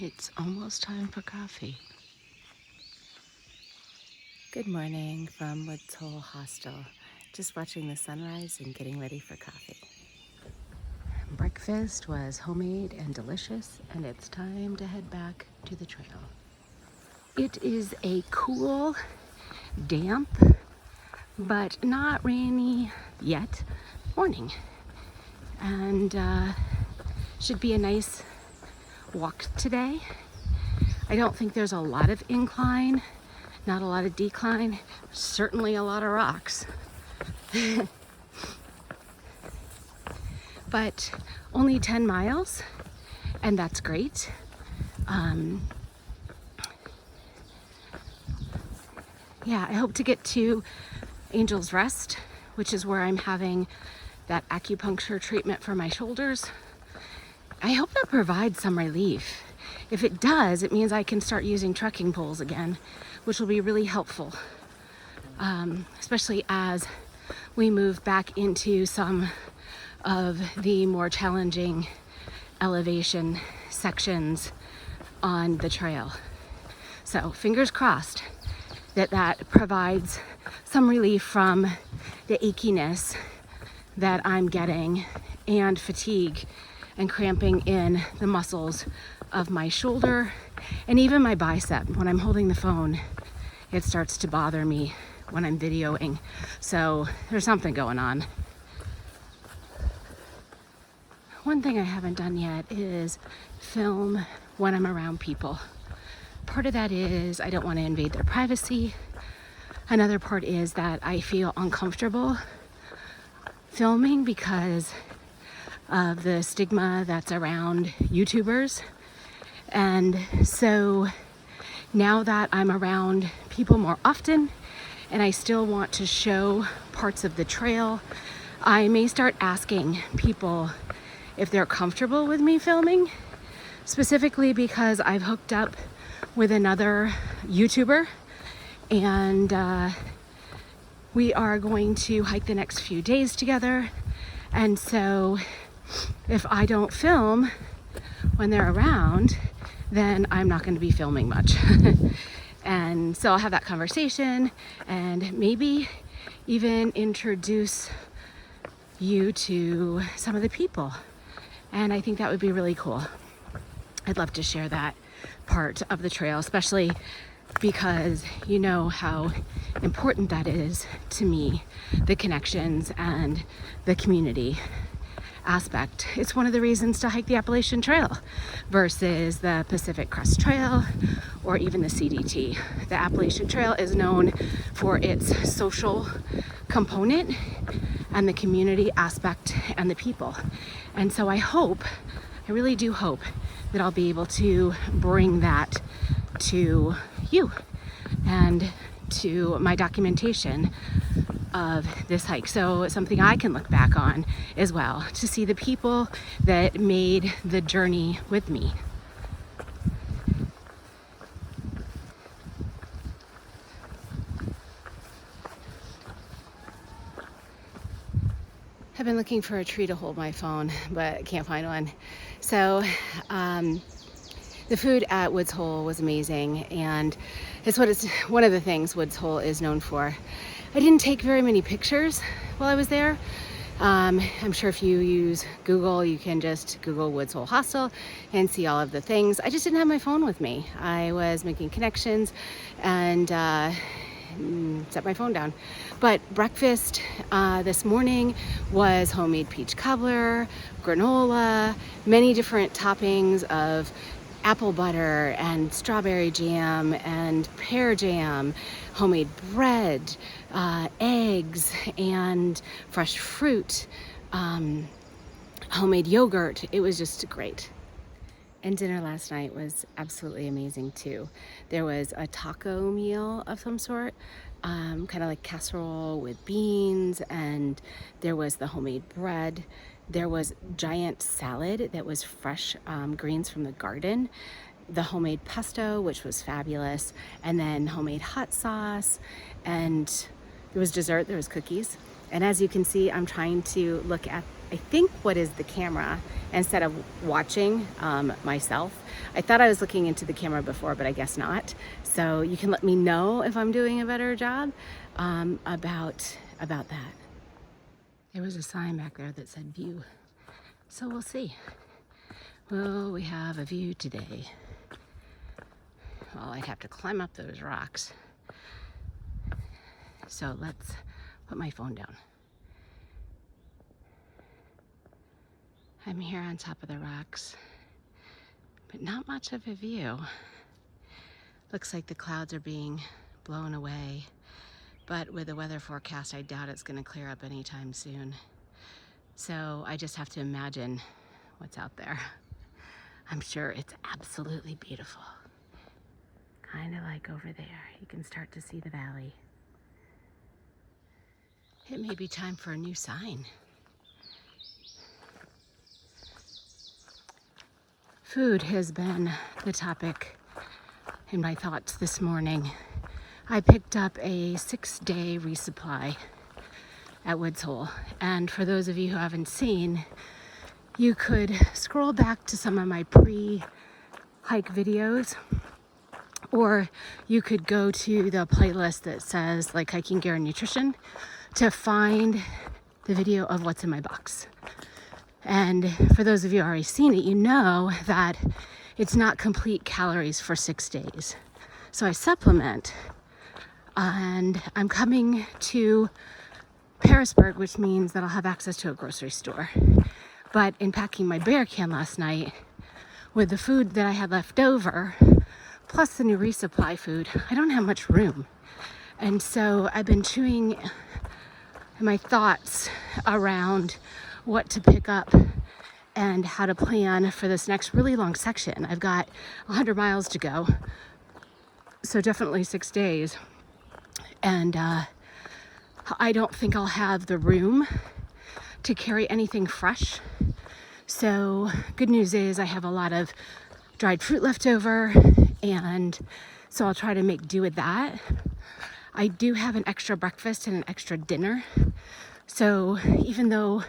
It's almost time for coffee. Good morning from Woods Hole Hostel. Just watching the sunrise and getting ready for coffee. Breakfast was homemade and delicious, and it's time to head back to the trail. It is a cool, damp, but not rainy yet morning. And should be a nice walk today. I don't think there's a lot of incline, not a lot of decline, certainly a lot of rocks. But only 10 miles, and that's great. Yeah, I hope to get to Angel's Rest, which is where I'm having that acupuncture treatment for my shoulders. I hope that provides some relief. If it does, it means I can start using trekking poles again, which will be really helpful, especially as we move back into some of the more challenging elevation sections on the trail. So fingers crossed that provides some relief from the achiness that I'm getting and fatigue and cramping in the muscles of my shoulder and even my bicep. When I'm holding the phone, it starts to bother me when I'm videoing. So there's something going on. One thing I haven't done yet is film when I'm around people. Part of that is I don't want to invade their privacy. Another part is that I feel uncomfortable filming because of the stigma that's around YouTubers. And so now that I'm around people more often and I still want to show parts of the trail, I may start asking people if they're comfortable with me filming, specifically because I've hooked up with another YouTuber and we are going to hike the next few days together. And so if I don't film when they're around, then I'm not going to be filming much. And so I'll have that conversation and maybe even introduce you to some of the people. And I think that would be really cool. I'd love to share that part of the trail, especially because you know how important that is to me, the connections and the community aspect. It's one of the reasons to hike the Appalachian Trail versus the Pacific Crest Trail or even the CDT. The Appalachian Trail is known for its social component and the community aspect and the people. And so I really do hope that I'll be able to bring that to you and to my documentation of this hike. So it's something I can look back on as well to see the people that made the journey with me. I've been looking for a tree to hold my phone, but can't find one. So the food at Woods Hole was amazing, and it's one of the things Woods Hole is known for. I didn't take very many pictures while I was there. I'm sure if you use Google, you can just Google Woods Hole Hostel and see all of the things. I just didn't have my phone with me. I was making connections and set my phone down. But breakfast this morning was homemade peach cobbler, granola, many different toppings of apple butter and strawberry jam and pear jam, homemade bread, eggs and fresh fruit, homemade yogurt. It was just great. And dinner last night was absolutely amazing too. There was a taco meal of some sort, kind of like casserole with beans, and there was the homemade bread. There was giant salad that was fresh greens from the garden, the homemade pesto, which was fabulous, and then homemade hot sauce, and there was dessert, there was cookies. And as you can see, I'm trying to look at I think, what is the camera instead of watching myself. I thought I was looking into the camera before, but I guess not. So you can let me know if I'm doing a better job about that. There was a sign back there that said view. So we'll see. Will we have a view today? Well, I'd have to climb up those rocks. So let's put my phone down. I'm here on top of the rocks, but not much of a view. Looks like the clouds are being blown away, but with the weather forecast, I doubt it's going to clear up anytime soon. So I just have to imagine what's out there. I'm sure it's absolutely beautiful. Kind of like over there. You can start to see the valley. It may be time for a new sign. Food has been the topic in my thoughts this morning. I picked up a 6-day resupply at Woods Hole. And for those of you who haven't seen, you could scroll back to some of my pre-hike videos, or you could go to the playlist that says like hiking gear and nutrition to find the video of what's in my box. And for those of you who already seen it, you know that it's not complete calories for 6 days. So I supplement, and I'm coming to Parisburg, which means that I'll have access to a grocery store. But in packing my bear can last night, with the food that I had left over, plus the new resupply food, I don't have much room. And so I've been chewing my thoughts around what to pick up and how to plan for this next really long section. I've got 100 miles to go, so definitely 6 days. And I don't think I'll have the room to carry anything fresh. So good news is I have a lot of dried fruit left over, and so I'll try to make do with that. I do have an extra breakfast and an extra dinner. So even though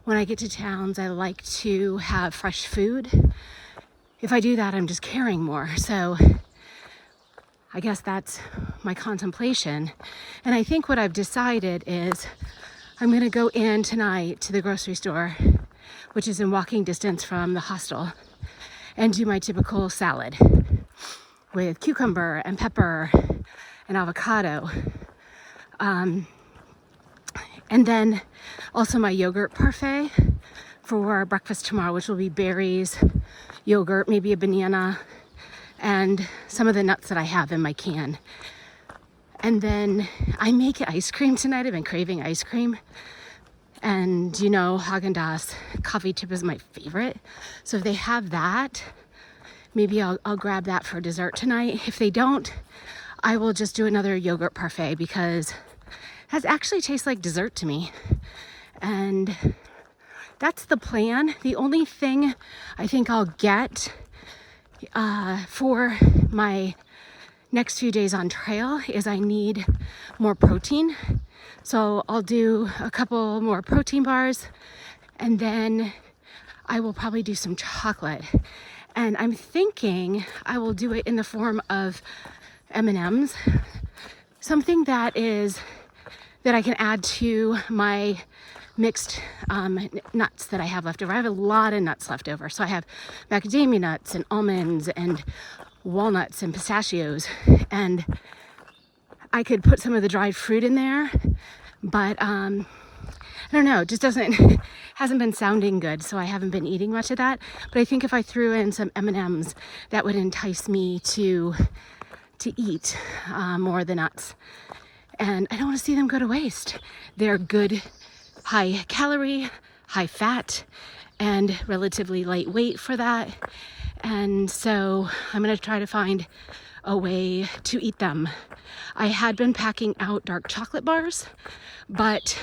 when I get to towns, I like to have fresh food, if I do that, I'm just carrying more. So I guess that's my contemplation. And I think what I've decided is I'm gonna go in tonight to the grocery store, which is in walking distance from the hostel, and do my typical salad with cucumber and pepper and avocado. And then also my yogurt parfait for breakfast tomorrow, which will be berries, yogurt, maybe a banana, and some of the nuts that I have in my can. And then I make ice cream tonight. I've been craving ice cream. And you know, Haagen-Dazs coffee chip is my favorite. So if they have that, maybe I'll grab that for dessert tonight. If they don't, I will just do another yogurt parfait, because it actually tastes like dessert to me. And that's the plan. The only thing I think I'll get for my next few days on trail is I need more protein. So I'll do a couple more protein bars, and then I will probably do some chocolate. And I'm thinking I will do it in the form of M&Ms, something that I can add to my mixed nuts that I have left over. I have a lot of nuts left over. So I have macadamia nuts and almonds and walnuts and pistachios, and I could put some of the dried fruit in there, but I don't know, it just hasn't been sounding good, so I haven't been eating much of that. But I think if I threw in some M&Ms, that would entice me to eat more of the nuts. And I don't want to see them go to waste. They're good, high calorie, high fat, and relatively lightweight for that. And so I'm going to try to find a way to eat them. I had been packing out dark chocolate bars, but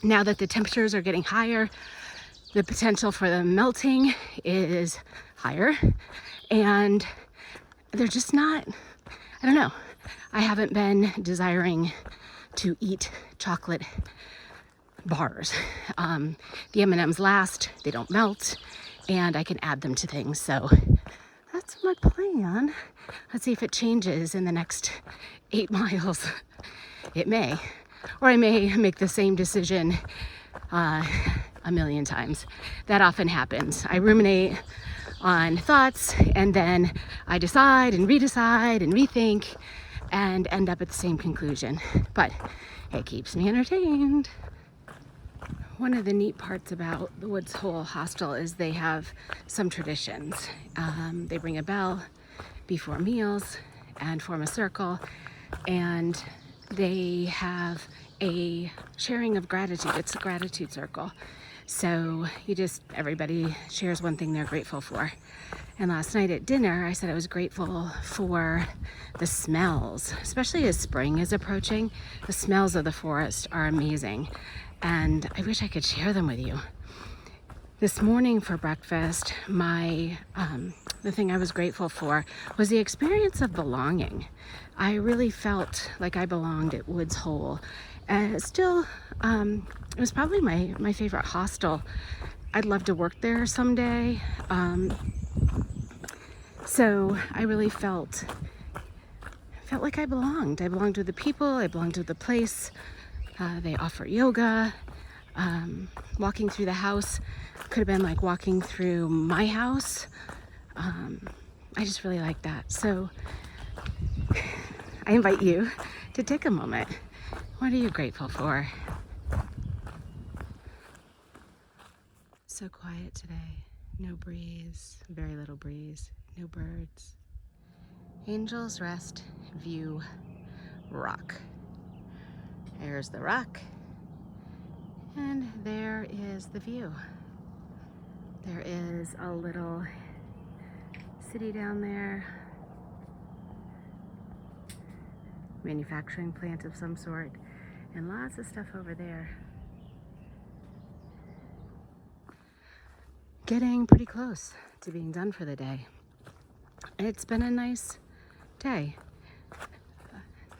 now that the temperatures are getting higher, the potential for them melting is higher, and they're just not, I don't know. I haven't been desiring to eat chocolate bars. The M&Ms last, they don't melt, and I can add them to things. So that's my plan. Let's see if it changes in the next 8 miles. It may, or I may make the same decision a million times. That often happens. I ruminate on thoughts, and then I decide and redecide and rethink and end up at the same conclusion. But it keeps me entertained. One of the neat parts about the Woods Hole Hostel is they have some traditions. They ring a bell before meals and form a circle, and they have a sharing of gratitude. It's a gratitude circle. So everybody shares one thing they're grateful for. And last night at dinner, I said I was grateful for the smells, especially as spring is approaching. The smells of the forest are amazing, and I wish I could share them with you. This morning for breakfast, the thing I was grateful for was the experience of belonging. I really felt like I belonged at Woods Hole, and it was probably my favorite hostel. I'd love to work there someday. So I really felt like I belonged. I belonged with the people, I belonged with the place. They offer yoga. Walking through the house could have been like walking through my house. I just really like that. So I invite you to take a moment. What are you grateful for? So quiet today. No breeze, very little breeze, no birds. Angel's Rest View Rock. There's the rock, and there is the view. There is a little city down there, manufacturing plant of some sort, and lots of stuff over there. Getting pretty close to being done for the day. It's been a nice day.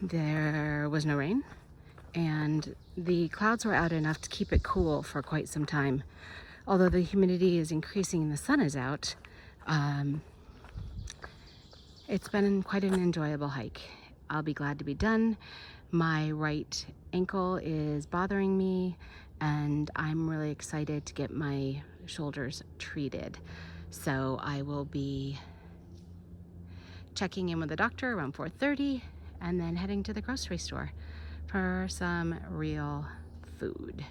There was no rain, and the clouds were out enough to keep it cool for quite some time. Although the humidity is increasing and the sun is out, it's been quite an enjoyable hike. I'll be glad to be done. My right ankle is bothering me, and I'm really excited to get my shoulders treated. So I will be checking in with the doctor around 4:30 and then heading to the grocery store for some real food.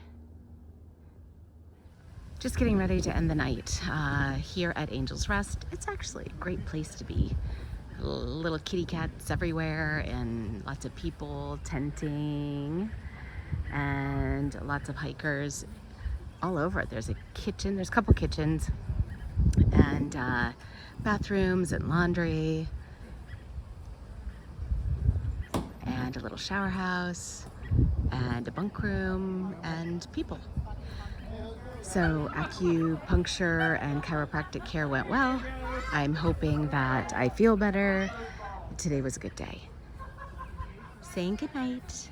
Just getting ready to end the night here at Angel's Rest. It's actually a great place to be. Little kitty cats everywhere and lots of people tenting and lots of hikers all over. There's a kitchen, there's a couple kitchens, and bathrooms and laundry, and a little shower house and a bunk room and people. So acupuncture and chiropractic care went well. I'm hoping that I feel better. Today was a good day. Saying good night.